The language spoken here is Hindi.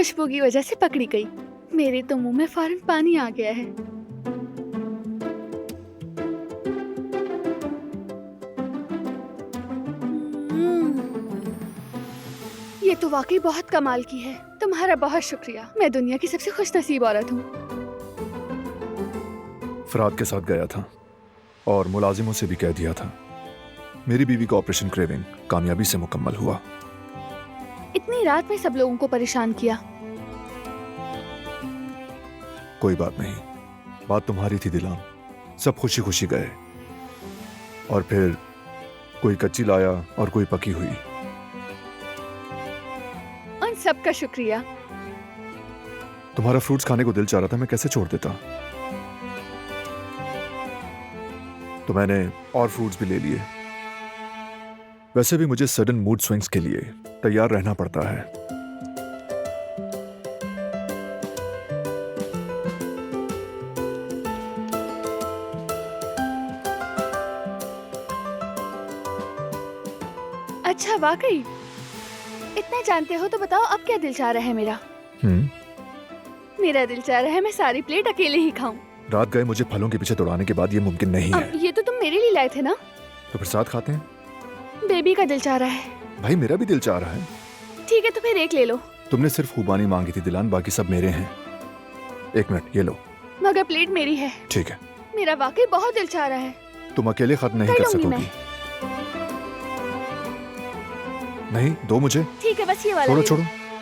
खुशबू की वजह से पकड़ी गई। मेरे तो मुंह में फौरन पानी आ गया है। ये तो वाकई बहुत कमाल की है। तुम्हारा बहुत शुक्रिया। मैं दुनिया की सबसे खुशनसीब औरत हूँ। फराद के साथ गया था और मुलाजिमों से भी कह दिया था। मेरी बीवी का ऑपरेशन क्रेविंग कामयाबी से मुकम्मल हुआ। इतनी रात में सब लोगों को परेशान किया। कोई बात नहीं, बात तुम्हारी थी दिलान। सब खुशी खुशी गए और फिर कोई कच्ची लाया और कोई पकी हुई। उन सबका शुक्रिया। तुम्हारा फ्रूट्स खाने को दिल चाह रहा था, मैं कैसे छोड़ देता। तो मैंने और फ्रूट्स भी ले लिए। वैसे भी मुझे सडन मूड स्विंग्स के लिए तैयार रहना पड़ता है। अच्छा, वाकई इतना जानते हो तो बताओ अब क्या दिल चाह रहा है मेरा? मेरा दिल चाह रहा है मैं सारी प्लेट अकेले ही खाऊं। रात गए मुझे फलों के पीछे दौड़ाने के बाद ये मुमकिन नहीं है। ये तो तुम मेरे लिए लाए थे ना? तो फिर साथ खाते हैं। बेबी का दिल चाह रहा है। भाई मेरा भी दिल चाह रहा है। ठीक है तो फिर एक ले लो। तुमने सिर्फ खूबानी मांगी थी दिलान, बाकी सब मेरे हैं। एक मिनट, ये लो। मगर प्लेट मेरी है। ठीक है। मेरा वाकई बहुत दिल चाह रहा है। तुम अकेले खत्म नहीं कर लूंगी सकोगी। नहीं, दो मुझे। ठीक है, बस ये वाला छोड़ो ले लो। छोड़ो।